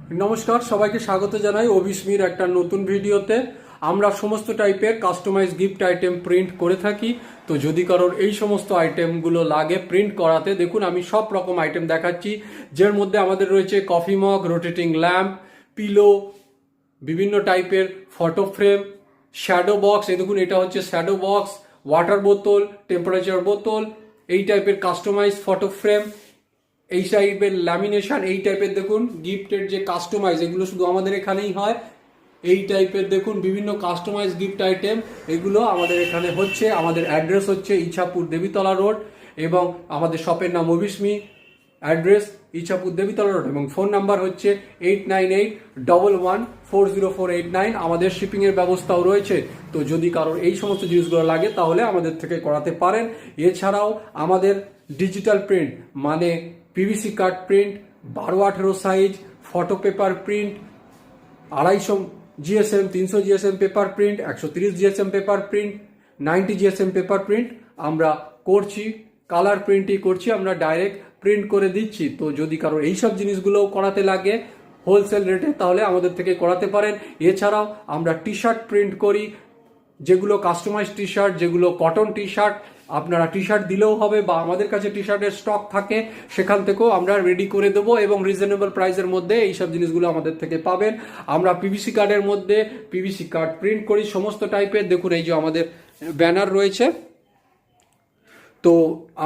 নমস্কার, সবাইকে স্বাগত জানাই অভিস্মির একটা নতুন ভিডিওতে। আমরা সমস্ত টাইপের কাস্টমাইজ গিফট আইটেম প্রিন্ট করে থাকি। তো যদি কারোর এই সমস্ত আইটেমগুলো লাগে প্রিন্ট করাতে, দেখুন আমি সব রকম আইটেম দেখাচ্ছি, যার মধ্যে আমাদের রয়েছে coffee mug, rotating lamp, pillow, বিভিন্ন টাইপের ফটো ফ্রেম, শ্যাডো বক্স। এই দেখুন, এটা হচ্ছে শ্যাডো বক্স, ওয়াটার বোতল, টেম্পারেচার বোতল, এই টাইপের কাস্টমাইজ ফটো ফ্রেম, এই টাইপের ল্যামিনেশন, এই টাইপের দেখুন গিফটের যে কাস্টমাইজ, এগুলো শুধু আমাদের এখানেই হয়। এই টাইপের দেখুন বিভিন্ন কাস্টমাইজ গিফট আইটেম, এগুলো আমাদের এখানে হচ্ছে। আমাদের অ্যাড্রেস হচ্ছে ইছাপুর দেবীতলা রোড, এবং আমাদের শপের নাম অভিস্মি। অ্যাড্রেস ইছাপুর দেবীতলা রোড, এবং ফোন নাম্বার হচ্ছে 8981140489। আমাদের শিপিংয়ের ব্যবস্থাও রয়েছে। তো যদি কারোর এই সমস্ত জিনিসগুলো লাগে তাহলে আমাদের থেকে করাতে পারেন। এছাড়াও আমাদের ডিজিটাল প্রিন্ট মানে PVC card print, 12-18 size, photo paper print, 250 GSM, 300 GSM paper print, 130 GSM paper print, 90 GSM paper print আমরা করছি। কালার প্রিন্টই করছি, আমরা ডাইরেক্ট প্রিন্ট করে দিচ্ছি। তো যদি কারোর এইসব জিনিসগুলো করাতে লাগে হোলসেল রেটে, তাহলে আমাদের থেকে করাতে পারেন। এছাড়াও আমরা টি শার্ট প্রিন্ট করি, যেগুলো কাস্টমাইজ টি শার্ট, যেগুলো কটন টি শার্ট। আপনারা টি শার্ট দিলেও হবে, বা আমাদের কাছে টি শার্টের স্টক থাকে, সেখান থেকেও আমরা রেডি করে দেবো, এবং রিজনেবল প্রাইসের মধ্যে এইসব জিনিসগুলো আমাদের থেকে পাবেন। আমরা পিভিসি কার্ডের মধ্যে পিভিসি কার্ড প্রিন্ট করি সমস্ত টাইপের। দেখুন, এই যে আমাদের ব্যানার রয়েছে। তো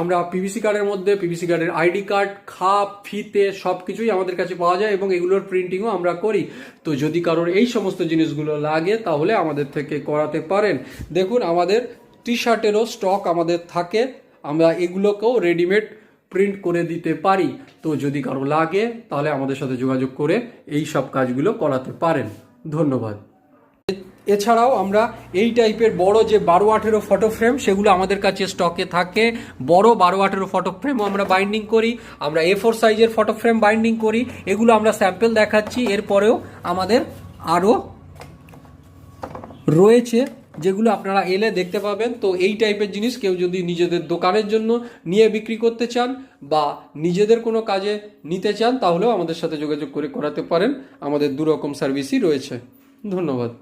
আমরা পিভিসি কার্ডের মধ্যে পিভিসি কার্ডের আইডি কার্ড, খাপ, ফিতে সব কিছুই আমাদের কাছে পাওয়া যায়, এবং এগুলোর প্রিন্টিংও আমরা করি। তো যদি কারোর এই সমস্ত জিনিসগুলো লাগে তাহলে আমাদের থেকে করাতে পারেন। দেখুন, আমাদের টি শার্টেরও স্টক আমাদের থাকে, আমরা এগুলোকেও রেডিমেড প্রিন্ট করে দিতে পারি। তো যদি কারো লাগে তাহলে আমাদের সাথে যোগাযোগ করে এই সব কাজগুলো করাতে পারেন। ধন্যবাদ। এছাড়াও আমরা এই টাইপের বড় যে 12-18 ফটো ফ্রেম, সেগুলো আমাদের কাছে স্টকে থাকে। বড় 12-18 ফটো ফ্রেমও আমরা বাইন্ডিং করি। আমরা A4 সাইজের ফটো ফ্রেম বাইন্ডিং করি। এগুলো আমরা স্যাম্পল দেখাচ্ছি। এরপরেও আমাদের আরও রয়েছে, যেগুলো আপনারা এলে দেখতে পাবেন। তো এই টাইপের জিনিস কেউ যদি নিজেদের দোকানের জন্য নিয়ে বিক্রি করতে চান, বা নিজেদের কোনো কাজে নিতে চান, তাহলেও আমাদের সাথে যোগাযোগ করে করাতে পারেন। আমাদের দুরকম সার্ভিসই রয়েছে। ধন্যবাদ।